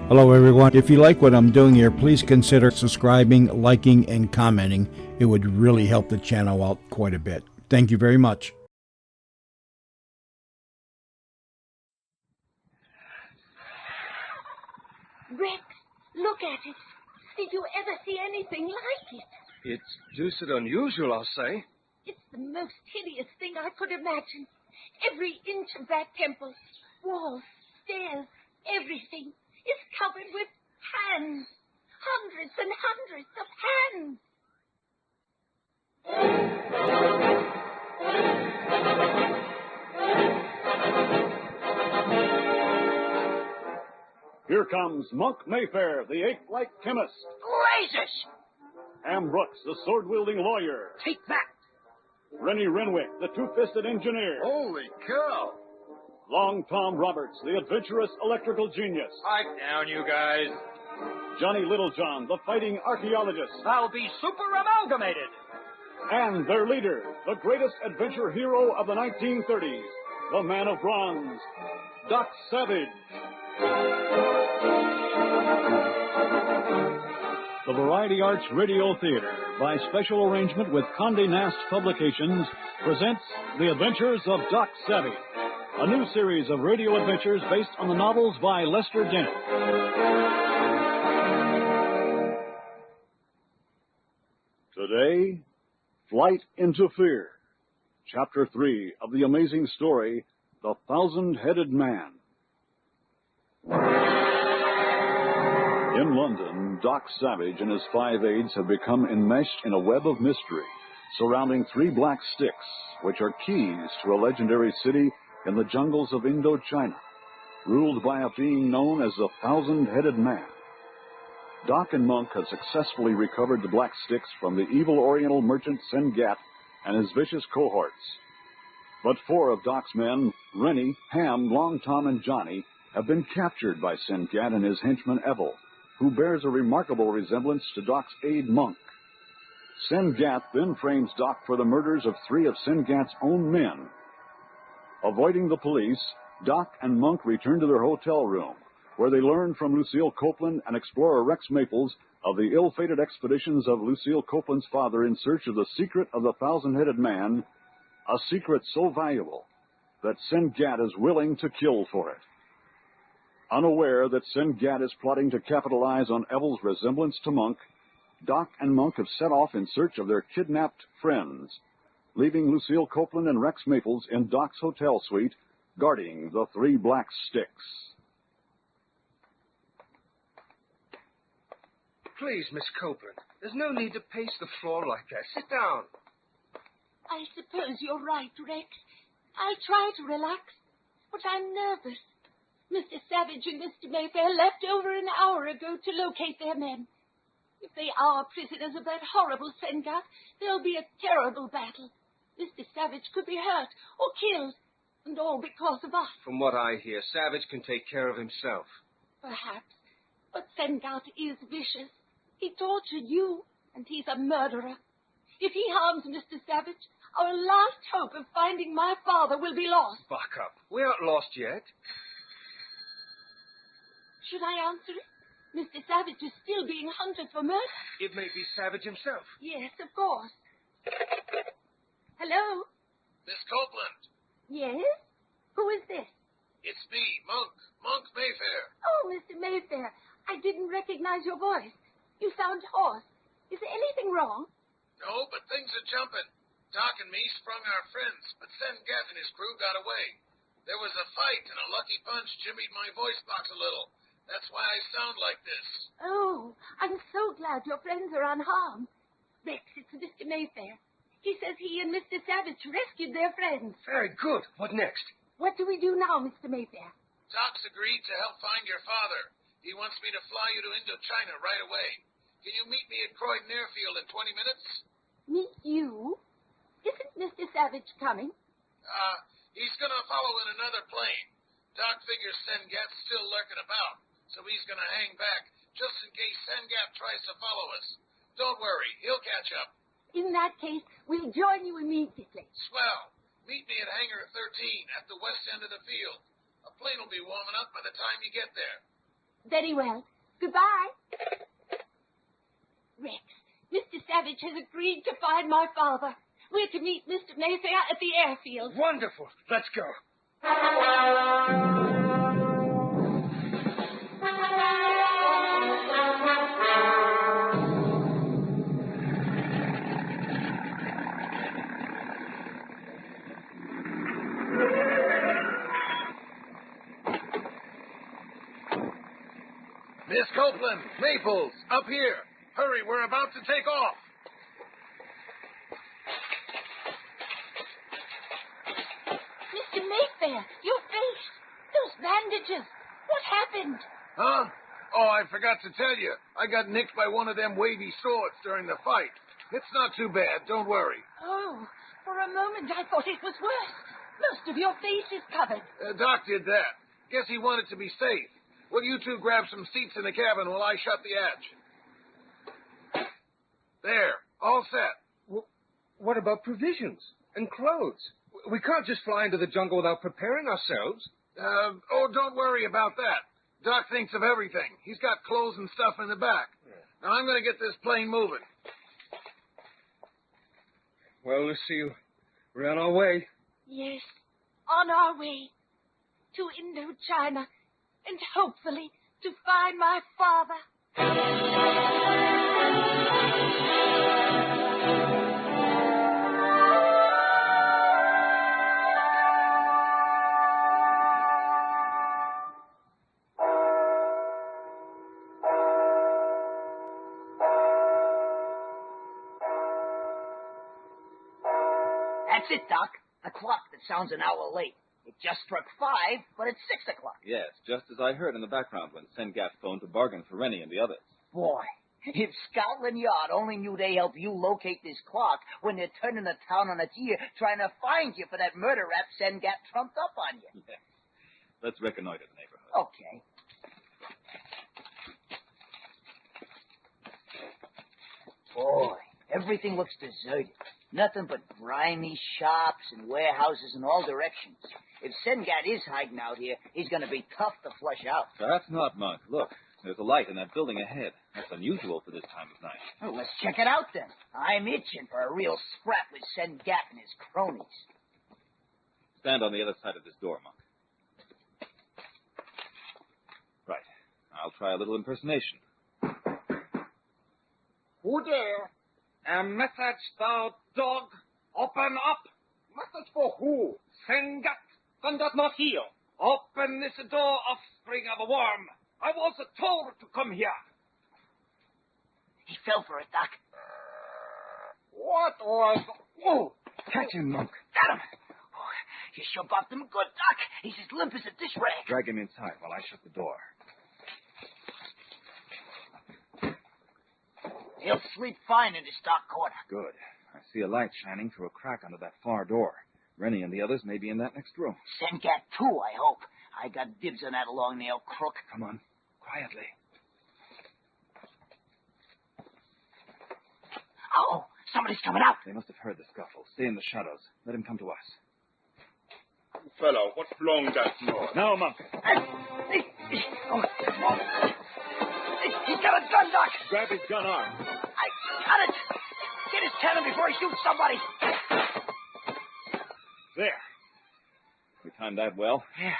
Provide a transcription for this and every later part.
Hello, everyone. If you like what I'm doing here, please consider subscribing, liking, and commenting. It would really help the channel out quite a bit. Thank you very much. Rex, look at it. Did you ever see anything like it? It's deuced unusual, I'll say. It's the most hideous thing I could imagine. Every inch of that temple, walls, stairs, everything is covered with hands. Hundreds and hundreds of hands. Here comes Monk Mayfair, the ape-like chemist. Gracious! Ham Brooks, the sword-wielding lawyer. Take that! Rennie Renwick, the two-fisted engineer. Holy cow! Long Tom Roberts, the adventurous electrical genius. Pipe down, you guys. Johnny Littlejohn, the fighting archaeologist. I'll be super amalgamated. And their leader, the greatest adventure hero of the 1930s, the man of bronze, Doc Savage. The Variety Arts Radio Theater, by special arrangement with Condé Nast Publications, presents The Adventures of Doc Savage, a new series of radio adventures based on the novels by Lester Dent. Today, Flight into Fear, Chapter 3 of the amazing story, The Thousand-Headed Man. In London, Doc Savage and his 5 aides have become enmeshed in a web of mystery surrounding 3 black sticks, which are keys to a legendary city in the jungles of Indochina, ruled by a being known as the Thousand-Headed Man. Doc and Monk have successfully recovered the black sticks from the evil Oriental merchant Sengat and his vicious cohorts. But 4 of Doc's men, Rennie, Ham, Long Tom, and Johnny, have been captured by Sengat and his henchman Evel, who bears a remarkable resemblance to Doc's aide Monk. Sengat then frames Doc for the murders of 3 of Sengat's own men. Avoiding the police, Doc and Monk return to their hotel room, where they learn from Lucille Copeland and explorer Rex Maples of the ill-fated expeditions of Lucille Copeland's father in search of the secret of the Thousand-Headed Man, a secret so valuable that Sengat is willing to kill for it. Unaware that Sengat is plotting to capitalize on Evel's resemblance to Monk, Doc and Monk have set off in search of their kidnapped friends, leaving Lucille Copeland and Rex Maples in Doc's hotel suite, guarding the 3 black sticks. Please, Miss Copeland, there's no need to pace the floor like that. Sit down. I suppose you're right, Rex. I try to relax, but I'm nervous. Mr. Savage and Mr. Mayfair left over an hour ago to locate their men. If they are prisoners of that horrible Sengat, there'll be a terrible battle. Mr. Savage could be hurt or killed, and all because of us. From what I hear, Savage can take care of himself. Perhaps, but Sengat is vicious. He tortured you, and he's a murderer. If he harms Mr. Savage, our last hope of finding my father will be lost. Buck up. We aren't lost yet. Should I answer it? Mr. Savage is still being hunted for murder. It may be Savage himself. Yes, of course. Hello? Miss Copeland. Yes? Who is this? It's me, Monk Mayfair. Oh, Mr. Mayfair, I didn't recognize your voice. You sound hoarse. Is there anything wrong? No, but things are jumping. Doc and me sprung our friends, but Sengat and his crew got away. There was a fight, and a lucky punch jimmied my voice box a little. That's why I sound like this. Oh, I'm so glad your friends are unharmed. Rex, it's Mr. Mayfair. He says he and Mr. Savage rescued their friends. Very good. What next? What do we do now, Mr. Mayfair? Doc's agreed to help find your father. He wants me to fly you to Indochina right away. Can you meet me at Croydon Airfield in 20 minutes? Meet you? Isn't Mr. Savage coming? He's going to follow in another plane. Doc figures Sengat's still lurking about, so he's going to hang back just in case Sengat tries to follow us. Don't worry, he'll catch up. In that case, we'll join you immediately. Swell. Meet me at Hangar 13 at the west end of the field. A plane will be warming up by the time you get there. Very well. Goodbye. Rex, Mr. Savage has agreed to find my father. We're to meet Mr. Mayfair at the airfield. Wonderful. Let's go. Miss Copeland, Maples, up here. Hurry, we're about to take off. Mr. Mayfair, your face. Those bandages. What happened? Huh? Oh, I forgot to tell you. I got nicked by one of them wavy swords during the fight. It's not too bad, don't worry. Oh, for a moment I thought it was worse. Most of your face is covered. Doc did that. Guess he wanted to be safe. Will you two grab some seats in the cabin while I shut the hatch? There, all set. Well, what about provisions and clothes? We can't just fly into the jungle without preparing ourselves. Oh, don't worry about that. Doc thinks of everything. He's got clothes and stuff in the back. Now, I'm going to get this plane moving. Well, Lucille, we're on our way. Yes, on our way to Indochina and hopefully to find my father. That's it, Doc. The clock that sounds an hour late. It just struck 5, but it's 6 o'clock. Yes, just as I heard in the background when Sengat phoned to bargain for Rennie and the others. Boy, if Scotland Yard only knew they helped you locate this clock when they're turning the town on its ear trying to find you for that murder rap Sengat trumped up on you. Yes. Let's reconnoiter the neighborhood. Okay. Boy, everything looks deserted. Nothing but grimy shops and warehouses in all directions. If Sengat is hiding out here, he's going to be tough to flush out. Perhaps not, Monk. Look, there's a light in that building ahead. That's unusual for this time of night. Well, let's check it out then. I'm itching for a real scrap with Sengat and his cronies. Stand on the other side of this door, Monk. Right. I'll try a little impersonation. Who there? A message, thou dog. Open up. Message for who? Sengat. Sengat not here. Open this door, offspring of a worm. I was told to come here. He fell for it, Doc. What was... Oh, Catch him, Monk. Got him. Oh, you sure bopped him good, Doc. He's as limp as a dish rag. Drag him inside while I shut the door. He'll sleep fine in this dark corner. Good. I see a light shining through a crack under that far door. Rennie and the others may be in that next room. Sengat, too, I hope. I got dibs on that long-nailed crook. Come on. Quietly. Oh, somebody's coming out. They must have heard the scuffle. Stay in the shadows. Let him come to us. fellow, what's wrong that noise? Now, Monk. He's got a gun, Doc. Grab his gun arm. I got it. Get his cannon before he shoots somebody. There. We timed that well. Yeah.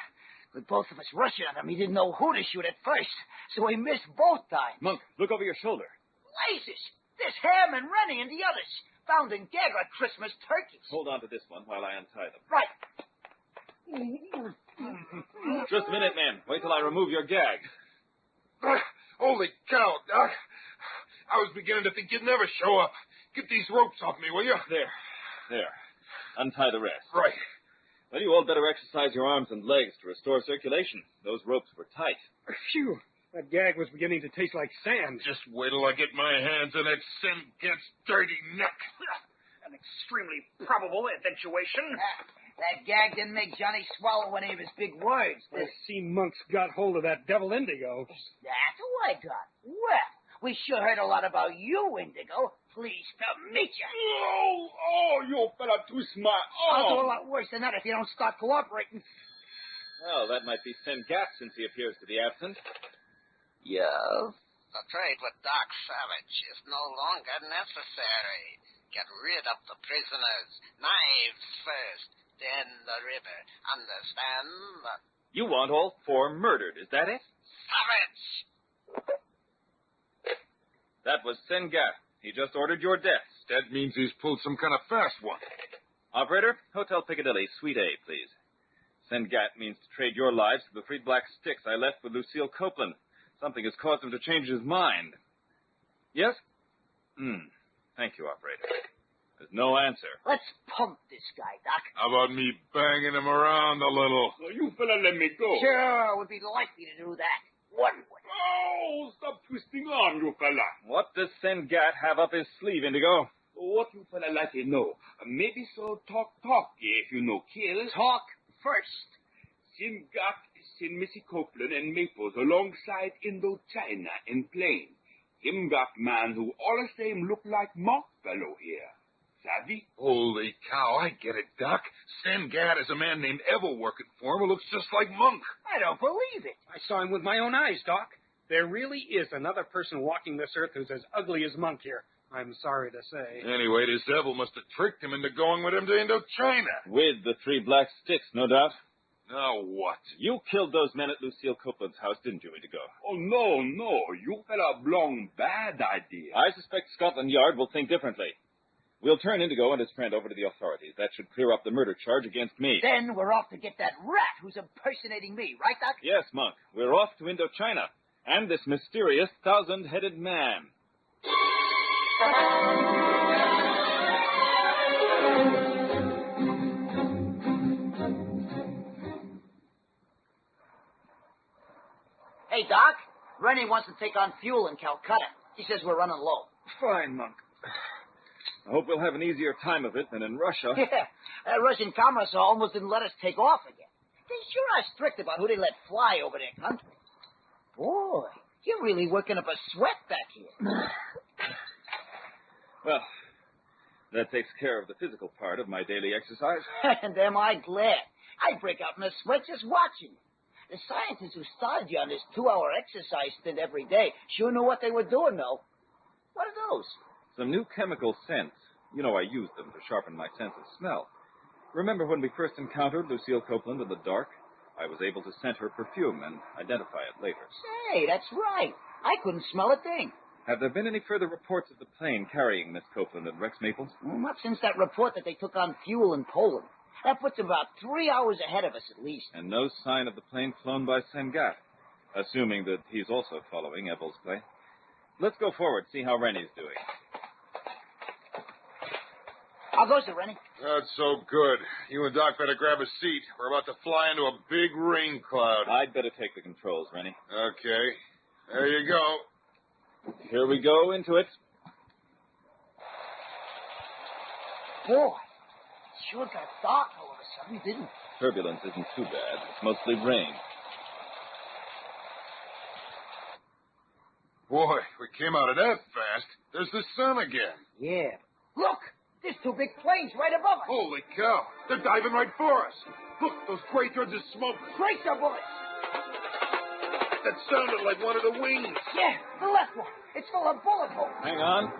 With both of us rushing at him, he didn't know who to shoot at first, so he missed both times. Monk, look over your shoulder. Blazes! There's Ham and Rennie and the others. Found in gag like Christmas turkeys. Hold on to this one while I untie them. Right. Just a minute, man. Wait till I remove your gag. Holy cow, Doc. I was beginning to think you'd never show up. Get these ropes off me, will you? There. Untie the rest. Right. Well, you all better exercise your arms and legs to restore circulation. Those ropes were tight. Phew. That gag was beginning to taste like sand. Just wait till I get my hands on that Sengat's dirty neck. An extremely probable eventuation. That gag didn't make Johnny swallow any of his big words. I see Monk's got hold of that devil Indigo. That's who I got. Well, we sure heard a lot about you, Indigo. Pleased to meet you. Oh, you fella too smart. I'll do a lot worse than that if you don't start cooperating. Well, that might be Sengat since he appears to be absent. Yes? The trade with Doc Savage is no longer necessary. Get rid of the prisoners. Knives first, then the river. Understand? You want all 4 murdered, is that it? Savage! That was Sengat. He just ordered your death. That means he's pulled some kind of fast one. Operator, Hotel Piccadilly, Suite A, please. Sengat means to trade your lives for the 3 black sticks I left with Lucille Copeland. Something has caused him to change his mind. Yes? Thank you, operator. There's no answer. Let's pump this guy, Doc. How about me banging him around a little? You fella let me go. Sure, we'd be likely to do that. One way. Oh, stop twisting on, you fella. What does Sengat have up his sleeve, Indigo? What you fella like to know? Maybe so talk, if you know kill. Talk first. Sengat send Missy Copeland and Maples alongside Indochina in plane. Him got man who all the same look like Monk fellow here. Savvy? Holy cow, I get it, Doc. Sengat is a man named Evil working for him who looks just like Monk. I don't believe it. I saw him with my own eyes, Doc. There really is another person walking this earth who's as ugly as Monk here. I'm sorry to say. Anyway, this Evil must have tricked him into going with him to Indochina. With the 3 black sticks, no doubt. Now what? You killed those men at Lucille Copeland's house, didn't you, Indigo? Oh, no. You fella blong bad idea. I suspect Scotland Yard will think differently. We'll turn Indigo and his friend over to the authorities. That should clear up the murder charge against me. Then we're off to get that rat who's impersonating me, right, Doc? Yes, Monk. We're off to Indochina. And this mysterious 1,000-headed man. Hey, Doc. Rennie wants to take on fuel in Calcutta. He says we're running low. Fine, Monk. I hope we'll have an easier time of it than in Russia. Yeah, that Russian commissar almost didn't let us take off again. They sure are strict about who they let fly over their country. Boy, you're really working up a sweat back here. Well, that takes care of the physical part of my daily exercise. And am I glad. I break out in a sweat just watching you. The scientists who started you on this 2-hour exercise stint every day sure knew what they were doing, though. What are those? Some new chemical scents. You know, I used them to sharpen my sense of smell. Remember when we first encountered Lucille Copeland in the dark? I was able to scent her perfume and identify it later. Say, that's right. I couldn't smell a thing. Have there been any further reports of the plane carrying Miss Copeland and Rex Maples? Well, not since that report that they took on fuel in Poland. That puts them about 3 hours ahead of us at least. And no sign of the plane flown by Sengat, assuming that he's also following Evel's plane. Let's go forward, see how Rennie's doing. How goes it, Rennie? That's so good. You and Doc better grab a seat. We're about to fly into a big rain cloud. I'd better take the controls, Rennie. Okay. There you go. Here we go into it. Boy, it sure got dark all of a sudden, didn't it? Turbulence isn't too bad. It's mostly rain. Boy, we came out of that fast. There's the sun again. Yeah. Look! There's 2 big planes right above us. Holy cow. They're diving right for us. Look, those gray threads of smoke. Tracer bullets! That sounded like one of the wings. Yeah, the left one. It's full of bullet holes. Hang on.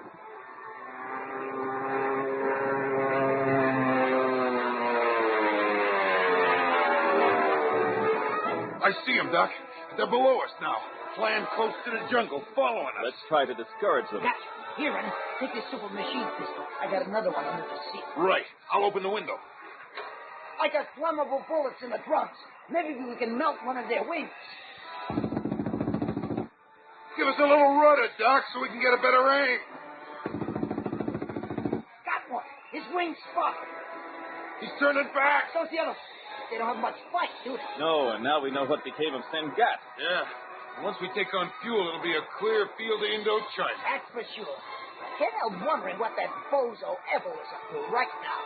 I see them, Doc. They're below us now. Flying close to the jungle, following us. Let's try to discourage them. Gotcha. Here, Rennie, take this super machine pistol. I got another one under the seat. Right. I'll open the window. I got flammable bullets in the drums. Maybe we can melt one of their wings. Give us a little rudder, Doc, so we can get a better aim. Got one. His wings spotted. He's turning back. So's the other. They don't have much fight, do they? No, and now we know what became of Sengat. Yeah. Once we take on fuel, it'll be a clear field to Indochina. That's for sure. I can't help wondering what that bozo Evel is up to right now.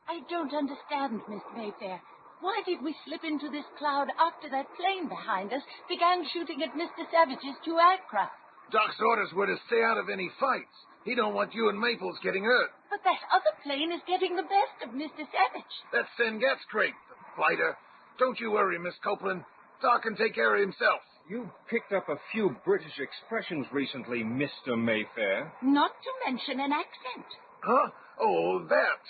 I don't understand, Miss Mayfair. Why did we slip into this cloud after that plane behind us began shooting at Mr. Savage's 2 aircraft? Doc's orders were to stay out of any fights. He don't want you and Maples getting hurt. But that other plane is getting the best of Mr. Savage. That's Sengat's crate, the fighter. Don't you worry, Miss Copeland. Doc can take care of himself. You picked up a few British expressions recently, Mr. Mayfair. Not to mention an accent. Huh? Oh, that.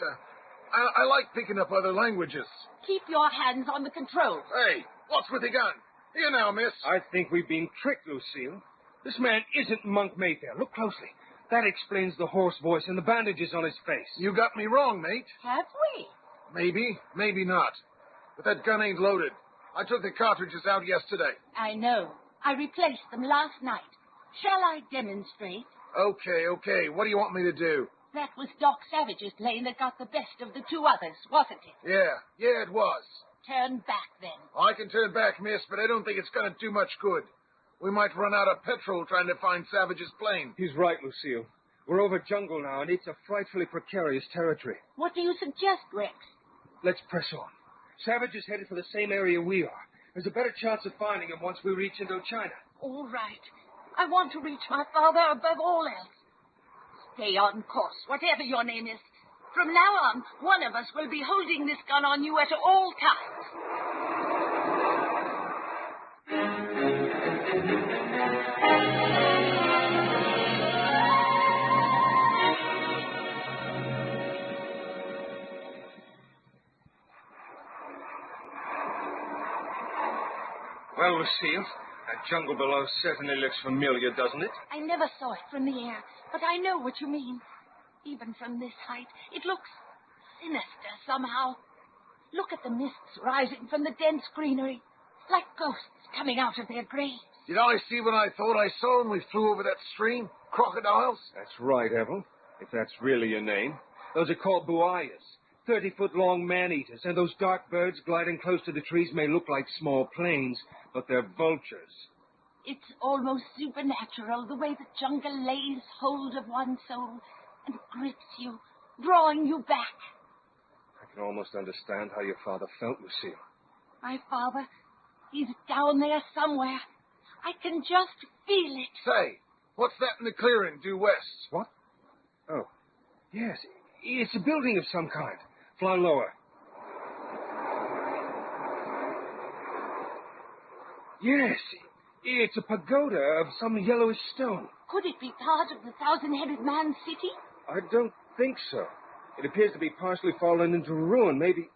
I like picking up other languages. Keep your hands on the controls. Hey, what's with the gun? Here now, miss. I think we've been tricked, Lucille. This man isn't Monk Mayfair. Look closely. That explains the hoarse voice and the bandages on his face. You got me wrong, mate. Have we? Maybe, maybe not. But that gun ain't loaded. I took the cartridges out yesterday. I know. I replaced them last night. Shall I demonstrate? Okay. What do you want me to do? That was Doc Savage's plane that got the best of the two others, wasn't it? Yeah, it was. Turn back, then. I can turn back, miss, but I don't think it's going to do much good. We might run out of petrol trying to find Savage's plane. He's right, Lucille. We're over jungle now, and it's a frightfully precarious territory. What do you suggest, Rex? Let's press on. Savage is headed for the same area we are. There's a better chance of finding him once we reach Indochina. All right. I want to reach my father above all else. Stay on course, whatever your name is. From now on, one of us will be holding this gun on you at all times. Well, Lucille, that jungle below certainly looks familiar, doesn't it? I never saw it from the air, but I know what you mean. Even from this height, it looks sinister somehow. Look at the mists rising from the dense greenery, like ghosts coming out of their graves. Did I see what I thought I saw when we flew over that stream? Crocodiles? That's right, Evel, if that's really your name. Those are called buayas, 30-foot-long man-eaters, and those dark birds gliding close to the trees may look like small planes, but they're vultures. It's almost supernatural, the way the jungle lays hold of one's soul and grips you, drawing you back. I can almost understand how your father felt, Lucille. My father, he's down there somewhere. I can just feel it. Say, what's that in the clearing due west? What? Oh, yes, it's a building of some kind. Fly lower. Yes, it's a pagoda of some yellowish stone. Could it be part of the thousand-headed man's city? I don't think so. It appears to be partially fallen into ruin. Maybe.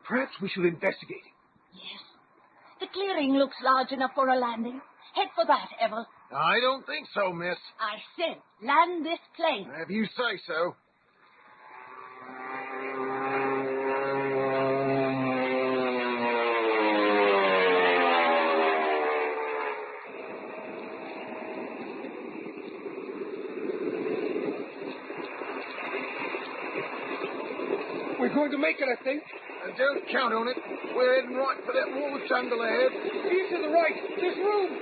Perhaps we should investigate it. Yes. The clearing looks large enough for a landing. Head for that, Evel. I don't think so, miss. I said, land this plane. If you say so. We're going to make it, I think. Don't count on it. We're heading right for that wall of jungle ahead. Here to the right. There's room.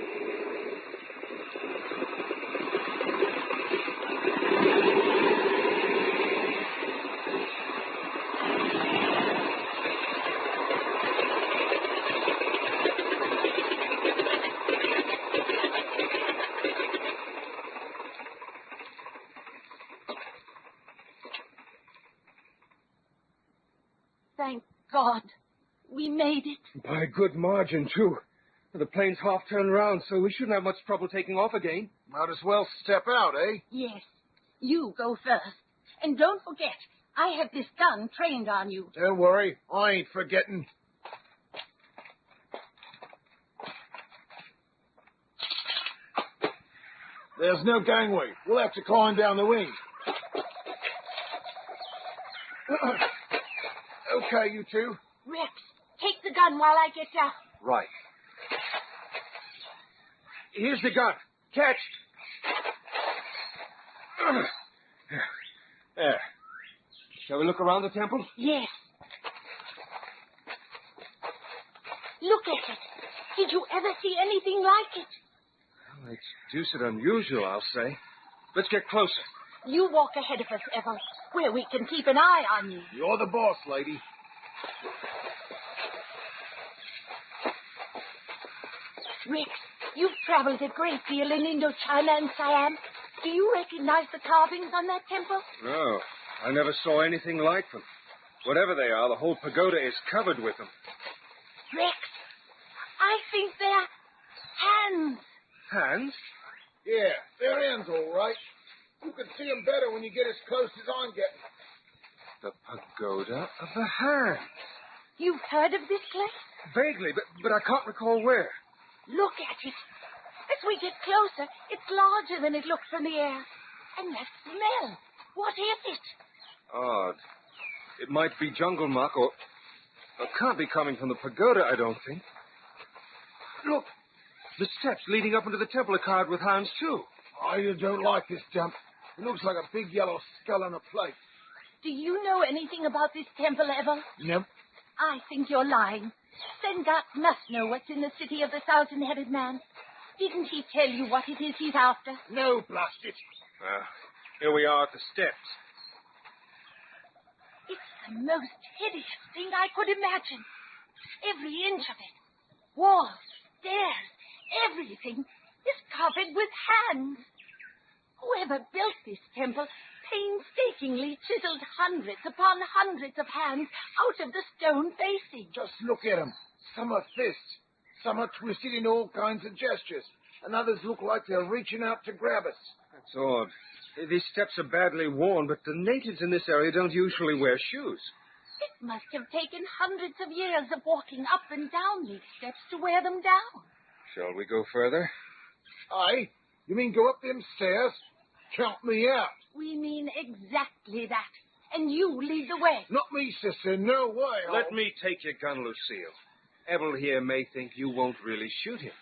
Thank God. We made it. By a good margin, too. The plane's half turned around, so we shouldn't have much trouble taking off again. Might as well step out, eh? Yes. You go first. And don't forget, I have this gun trained on you. Don't worry. I ain't forgetting. There's no gangway. We'll have to climb down the wing. Okay, you two. Rex, take the gun while I get down. Right. Here's the gun. Catch. There. Shall we look around the temple? Yes. Look at it. Did you ever see anything like it? Well, it's deuced unusual, I'll say. Let's get closer. You walk ahead of us, Evel, where we can keep an eye on you. You're the boss, lady. Rex, You've traveled a great deal in Indochina and Siam. Do you recognize the carvings on that temple? No, I never saw anything like them. Whatever they are, the whole pagoda is covered with them. Rex, I think they're hands. Hands? Yeah, they're hands, all right. You can see them better when you get as close as I'm getting. The pagoda of the hand. You've heard of this place? Vaguely, but I can't recall where. Look at it. As we get closer, it's larger than it looks from the air. And that smell. What is it? Odd. It might be jungle muck or can't be coming from the pagoda, I don't think. Look, the steps leading up into the temple are carved with hands, too. I don't like this jump. It looks like a big yellow skull on a plate. Do you know anything about this temple, Evel? Nope. I think you're lying. Sengat must know what's in the city of the thousand-headed man. Didn't he tell you what it is he's after? No, blast it. Well, here we are at the steps. It's the most hideous thing I could imagine. Every inch of it. Walls, stairs, everything is covered with hands. Whoever built this temple painstakingly chiseled hundreds upon hundreds of hands out of the stone facing. Just look at them. Some are fists. Some are twisted in all kinds of gestures. And others look like they're reaching out to grab us. That's odd. These steps are badly worn, but the natives in this area don't usually wear shoes. It must have taken hundreds of years of walking up and down these steps to wear them down. Shall we go further? Aye? You mean go up them stairs? Count me out. We mean exactly that. And you lead the way. Not me, sister. No way. Let me take your gun, Lucille. Evel here may think you won't really shoot him.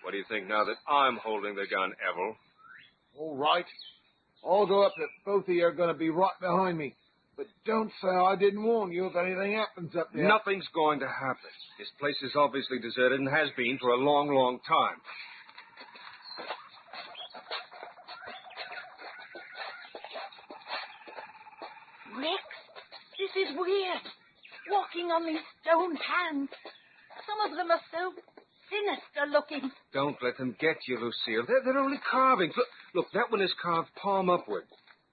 What do you think now that I'm holding the gun, Evel? All right. I'll go up if both of you are going to be right behind me. But don't say I didn't warn you if anything happens up there. Nothing's going to happen. This place is obviously deserted and has been for a long, long time. Rex, this is weird. Walking on these stone hands. Some of them are so sinister looking. Don't let them get you, Lucille. They're only carvings. Look, that one is carved palm upward.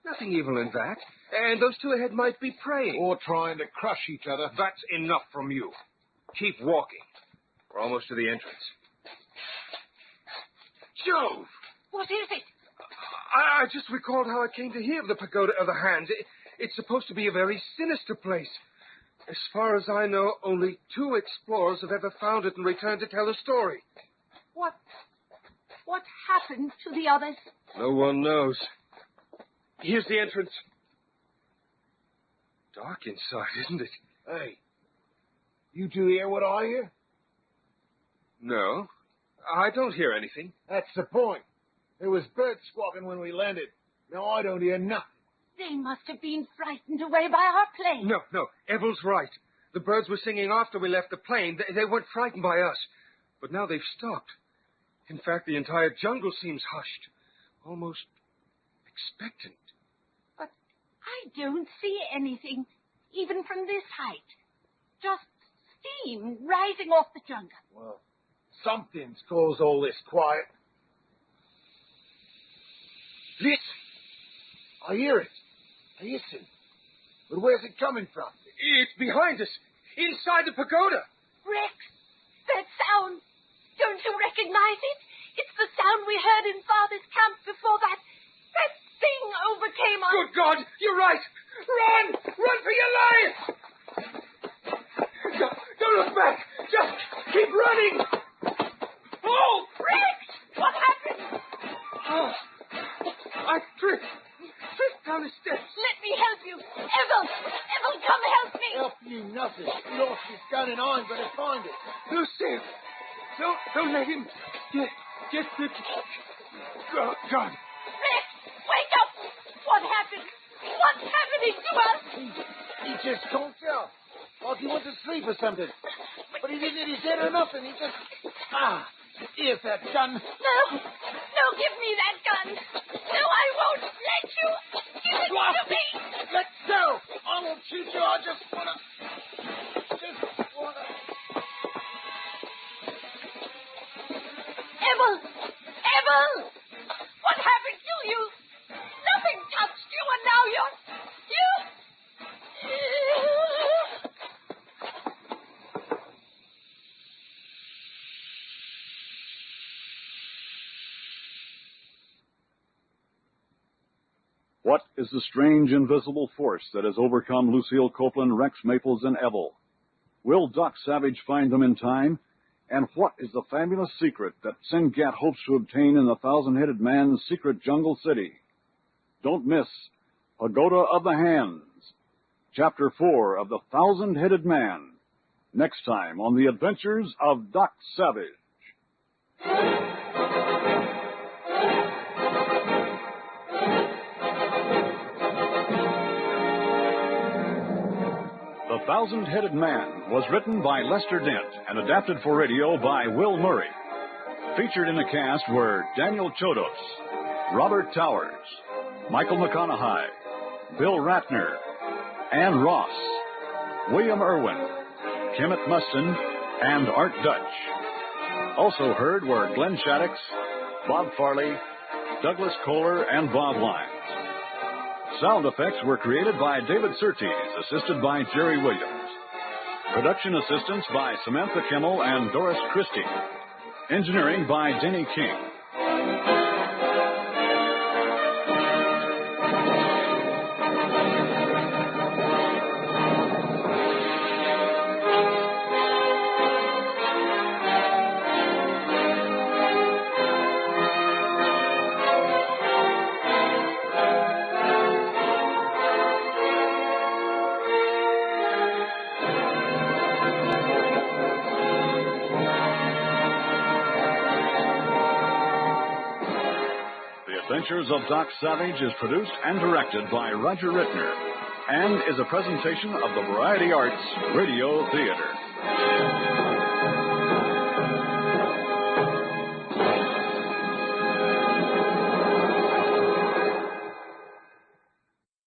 Nothing evil in that. And those two ahead might be praying. Or trying to crush each other. That's enough from you. Keep walking. We're almost to the entrance. Jove! What is it? I just recalled how I came to hear of the pagoda of the hands. It's supposed to be a very sinister place. As far as I know, only 2 explorers have ever found it and returned to tell the story. What happened to the others? No one knows. Here's the entrance. Dark inside, isn't it? Hey, you two hear what I hear? No, I don't hear anything. That's the point. There was birds squawking when we landed. Now I don't hear nothing. They must have been frightened away by our plane. No, Evel's right. The birds were singing after we left the plane. They weren't frightened by us. But now they've stopped. In fact, the entire jungle seems hushed. Almost expectant. But I don't see anything, even from this height. Just steam rising off the jungle. Well, something's caused all this quiet. Listen. I hear it. Listen. But where's it coming from? It's behind us. Inside the pagoda. Rex, that sound. Don't you recognize it? It's the sound we heard in Father's camp before that thing overcame us. Good God, you're right. Run! Run for your life! Don't look back. Just keep running. Oh! Rex! What happened? Oh, I tripped down the steps. Let me help you. Evel, come help me. Help you nothing. He lost his gun and I'm going to find it. Lucille, don't let him get the gun. Rex, wake up. What happened? What's happening to us? He just conked out. Like he went to sleep or something. But he didn't hit his head or nothing. He just... here's that gun. No, give me that gun. No, I won't let you. Give it to me. Let go. I won't shoot you. I just wanna... What is the strange invisible force that has overcome Lucille Copeland, Rex Maples, and Ebel? Will Doc Savage find them in time? And what is the fabulous secret that Sengat hopes to obtain in the Thousand-Headed Man's secret jungle city? Don't miss Pagoda of the Hands, Chapter 4 of The Thousand-Headed Man, next time on The Adventures of Doc Savage. The Thousand-Headed Man was written by Lester Dent and adapted for radio by Will Murray. Featured in the cast were Daniel Chodos, Robert Towers, Michael McConaughey, Bill Ratner, Ann Ross, William Irwin, Kemet Mustin, and Art Dutch. Also heard were Glenn Shaddix, Bob Farley, Douglas Kohler, and Bob Lyons. Sound effects were created by David Surtees, assisted by Jerry Williams. Production assistance by Samantha Kimmel and Doris Christie. Engineering by Denny King. Adventures of Doc Savage is produced and directed by Roger Rittner and is a presentation of the Variety Arts Radio Theater.